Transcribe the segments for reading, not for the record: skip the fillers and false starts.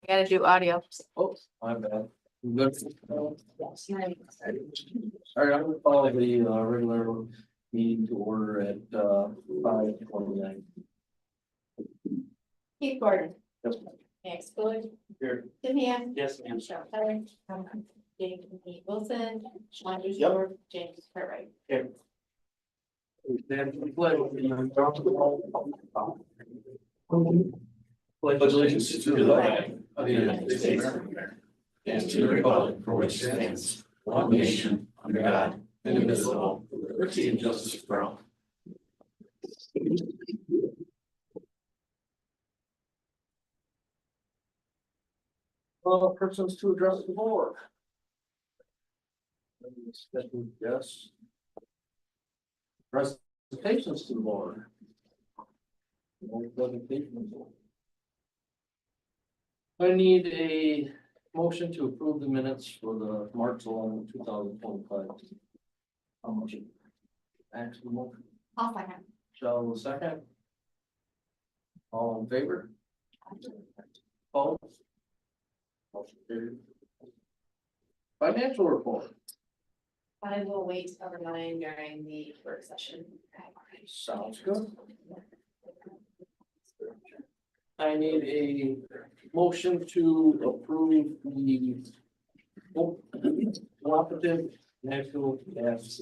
Gotta do audio. Oh, my bad. Good. All Yes. right, I'm gonna call the regular meeting to order at 5:29. Keith Gordon. Yes. Max Fuller. Here. Tim Ham. Yes, ma'am. Michelle Keller. James E. Wilson. Sean Yep. Dushore. James Cartwright. Okay. Stand for the pledge. Pledge allegiance to the flag of the United States of America and to the republic for which it stands, one nation, under God, indivisible, with liberty and justice for all. Persons to address the board. Special guests. Presentations to the board. No presentations. I need a motion to approve the minutes for the March 11, 2025. How much? Actual motion. I'll second. Shall the second? All in favor? Opposed? Motion carried. Financial report. I will wait till mine during the work session. Sounds good. I need a motion to approve the cooperative natural gas.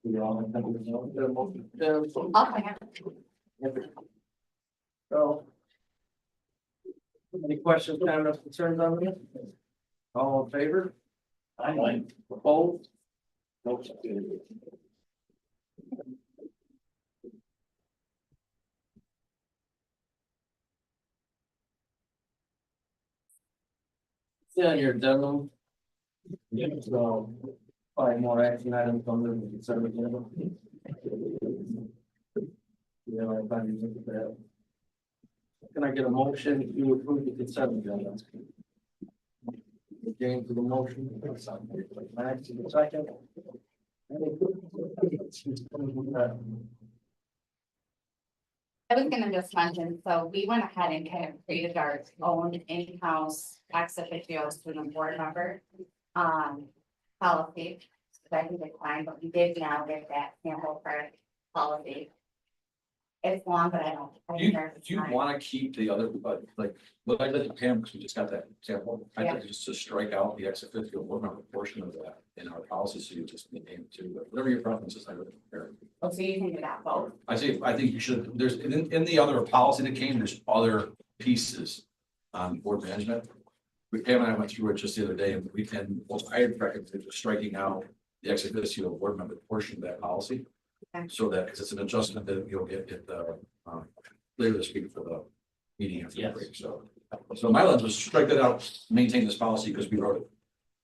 We all have a motion. I'll second. So. Any questions, comments, concerns on this? All in favor? Aye. Opposed? Motion carried. Yeah, your demo. Yeah, so. Five more action items on the consent agenda. Yeah, I find you look at that. Can I get a motion to approve the consent agenda? James to the motion. Max to the second. I was gonna just mention, so we went ahead and kind of created our own in-house ex officio student board member. Policy, so I can decline, but we did now get that sample for policy. It's long, but I don't. I Do you, think there's do you time. wanna keep the other, but like, what I did to Pam, because we just got that sample, I Yeah. did just to strike out the ex officio board member portion of that in our policy, so you just name it too, but whatever your preferences, I would compare. Oh, so you can do that both. I think you should, there's, in the other policy that came, there's other pieces on board management. Pam and I went through it just the other day, and I had recommended just striking out the ex officio board member portion of that policy. Okay. So that, because it's an adjustment that you'll get at the, later this week for the meeting after the break, so. So my lens was strike that out, maintain this policy because we wrote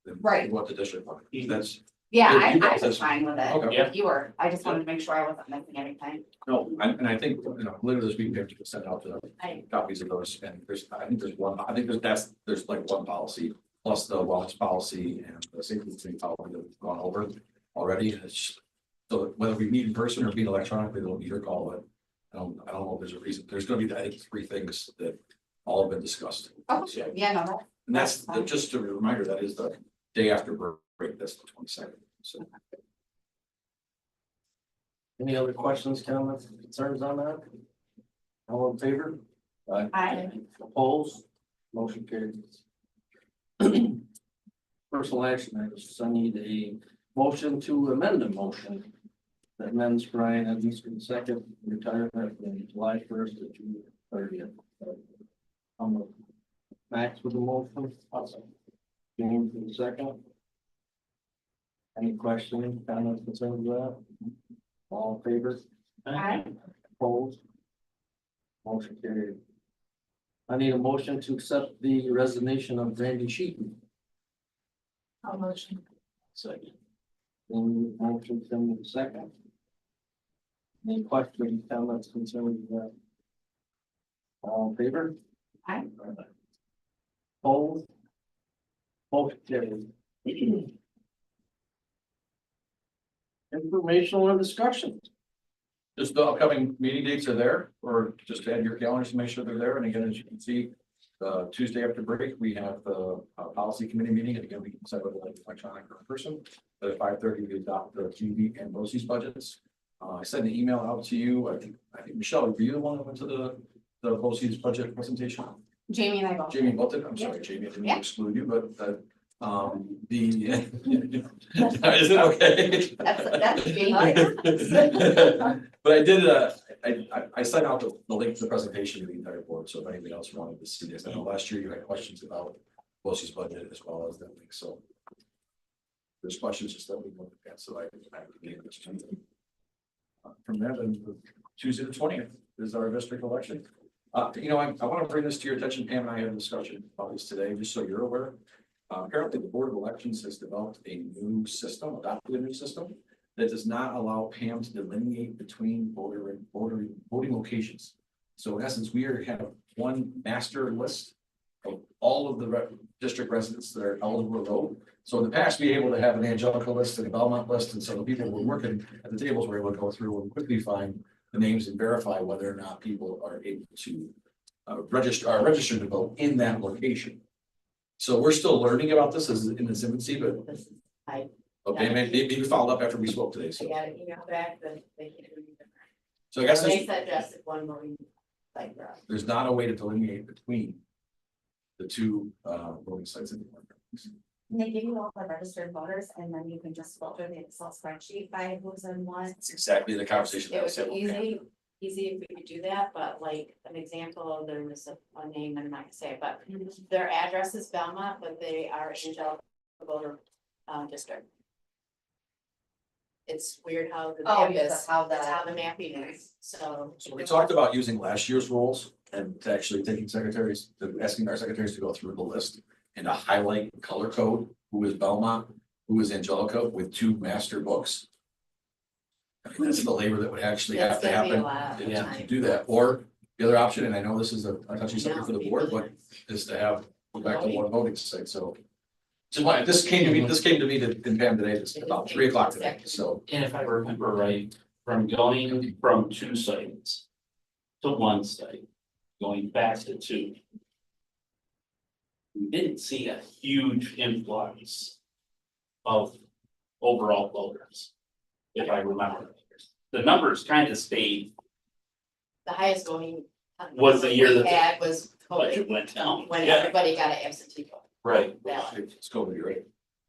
it. Right. What the district wanted. That's, Yeah, Yeah, you I guys- was fine with it. Okay. If you were, I just wanted to make sure I wasn't missing anything. no, and I think, later this week, we have to send out the I- copies of those, and I think there's like one policy, plus the wellness policy and the safety thing policy that we've gone over already, and it's just. So whether we meet in person or meet electronically, it'll be your call, but I don't know if there's a reason, there's gonna be, I think, three things that all have been discussed. Oh, Yeah. yeah, no, that, And that's, That's fine. just a reminder, that is the day after break, that's the 22nd, so. Any other questions, comments, concerns on that? All in favor? I, Opposed? Motion carried. Personal action items, I need a motion to amend the motion. That amends Brian Edmonds from second retirement from July 1st to June 30th. Max with the motion. Awesome. James with the second. Any questions, comments, concerns with that? All in favor? Aye. Opposed? Motion carried. I need a motion to accept the resignation of Randy Sheaton. I'll motion. Second. Then motion from the second. Any questions, comments, concerns with that? All in favor? Aye. Opposed? Motion carried. Informational and discussion. Just the upcoming meeting dates are there, or just add your calendars to make sure they're there. And again, as you can see, Tuesday after break, we have the policy committee meeting. And again, we can set whether like electronic or in person. But at 5:30, we adopt the TV and BOCES budgets. I sent an email out to you. I think Michelle, were you the one that went to the BOCES budget presentation? Jamie and I both. Jamie both did. I'm sorry, Jamie, I didn't mean to exclude you, but the is it okay? That's Jamie. But I did, I sent out the link to the presentation to the entire board, so if anybody else wanted to see this, I know last year you had questions about BOCES budget as well as that link, so. If there's questions, just let me know, so I can get this to you. From there, then Tuesday the 20th is our district election. You know, I want to bring this to your attention, Pam and I had a discussion about this today, just so you're aware. Apparently, the Board of Elections has developed a new system, adopted a new system that does not allow Pam to delineate between voting locations. So in essence, we have one master list of all of the district residents that are eligible to vote. So in the past, we were able to have an Angelica list and a Belmont list, and so the people who were working at the tables were able to go through and quickly find the names and verify whether or not people are able to register to vote in that location. So we're still learning about this as in its infancy, but okay, maybe we followed up after we spoke today. I So, got an email back that they can't do it. so I guess They said just one voting like for us. there's not a way to delineate between the two voting sites anymore. And they give you all the registered voters and then you can just filter the Excel spreadsheet by who's in what. It's exactly the conversation that It I would said. be easy if we could do that, but like an example, there was a name I'm not gonna say, but their address is Belmont, but they are Angelica voter district. It's weird how the Oh, map because is, how that's the- how the mapping is, so. So we talked about using last year's rules and to actually taking asking our secretaries to go through the list and to highlight color code, who is Belmont, who is Angelica with two master books. I mean, that's the labor that would actually have It's to gonna be a happen lot of to time. do that. Or the other option, and I know this is a touchy subject Now for the it'd be board, really but is to have go back to one voting site, so. So why, this came to me in Pam today, it's about 3 o'clock today, so. And if I remember right, from going from 2 sites to 1 site, going back to 2. We didn't see a huge influx of overall voters, if I remember. The numbers kind of stayed, The highest voting. Was the year we that the had was budget COVID, went down. when Yeah, everybody got an absentee vote. right. ballot. It's COVID, you're right?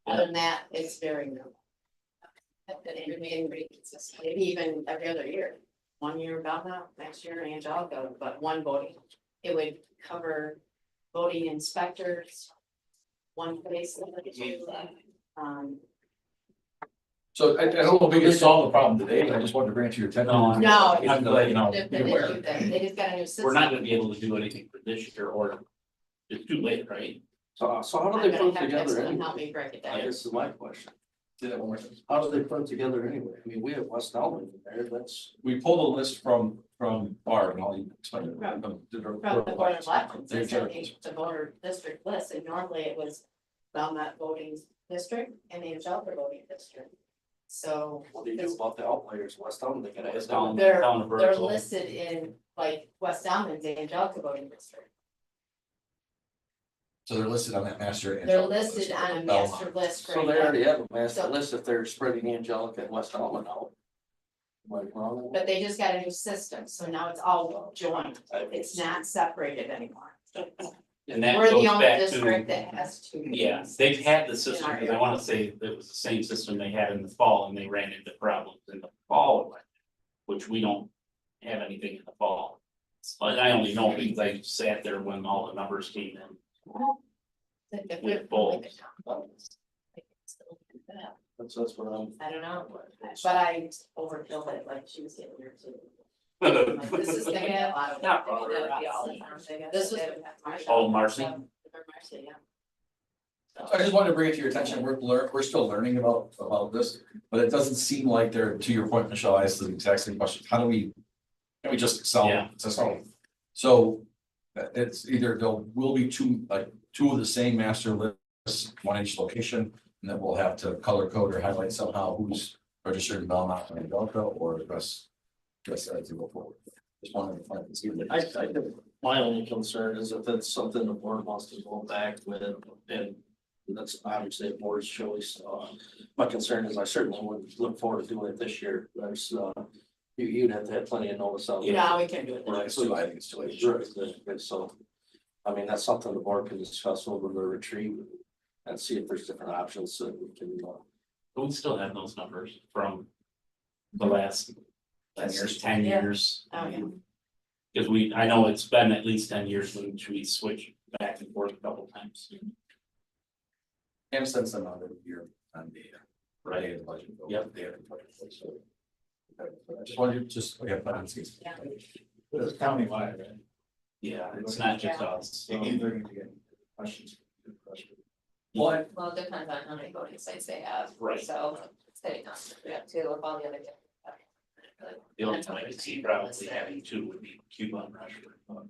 Other than that, it's very minimal. And it remained pretty consistent, maybe even every other year. 1 year Belmont, next year Angelica, but one voting. It would cover voting inspectors. One place, So I don't know if we can solve the problem today, but I just wanted to bring it to your attention. No. I'm glad, you know, They're be aware. new thing. They just got a new system. We're not gonna be able to do anything for this year, or it's too late, right? So how I'm do they gonna put have to have together someone anyway? help me break it down. This is my question. Say that one more time. How do they put it together anyway? I mean, we have West Allen in there, that's. We pulled a list from Barb and I'll explain it. From the board of elections, they sent me the voter district list, and normally it was Belmont voting district and the Angelica voting district. So What do you do about the outliers? West Allen, they gotta. It's down, they're, down the they're vertical. listed in like West Almonds, the Angelica voting district. So they're listed on that master. They're listed on a master list for. So they already have a master So- list if they're spreading Angelica and West Allen out. Am I wrong? But they just got a new system, so now it's all joined, it's not separated anymore. And that We're goes the only back district to, that has two. yeah, meetings they've had the in system, our because I area. wanna say it was the same system they had in the fall, and they ran into problems in the fall election, which we don't have anything in the fall. But I only know because I sat there when all the numbers came in. If with we- both. That's what I'm. I don't know, but I overfilled it like she was getting here too. Like, this is gonna get a lot of. Not This was. Oh, Marcy? Marcy, yeah. I just wanted to bring it to your attention. We're still learning about this, but it doesn't seem like they're, to your point, Michelle, I asked the exact same question. How do we? Can we just sell? Yeah. So it's either will be two of the same master lists, one each location, and then we'll have to color code or highlight somehow who's registered in Belmont and Angelica or the rest. Just to go forward. Just wanted to find this. I think my only concern is if it's something the board wants to go back with, and that's obviously a board's choice. My concern is I certainly would look forward to doing it this year. There's, you'd have to have plenty of notice out. there. Yeah, we can do it. Right, so I think it's too late. Right, so, I mean, that's something the board can discuss over the retreat and see if there's different options so we can, But we still have those numbers from the last 10 Yeah. years. Oh, yeah. Cause I know it's been at least 10 years when we switched back and forth a couple times. And since then, another year on the, Right. day of the budget. vote, Yep. day of the budget vote, so. I just wanted to just, okay, but it's. Yeah. It's countywide, right? Yeah, it's not just us. So they're going to get questions. What? Well, it depends on how many voting sites they have. Right. So, say, we have two of all the other. The only time I could see probably having two would be Cuba and Russia.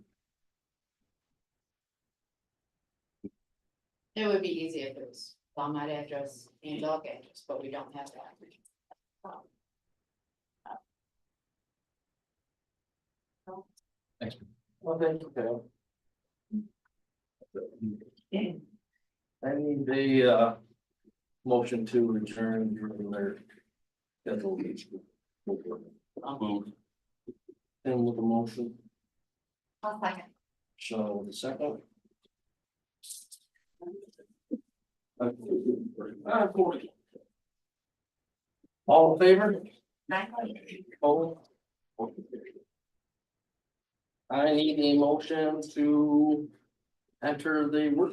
It would be easy if it was Walmart address and dog address, but we don't have that. Thanks. I need a motion to adjourn during their scheduled meeting. Move. And with the motion, I'll second. so the second. All in favor? Oh. I need a motion to enter the work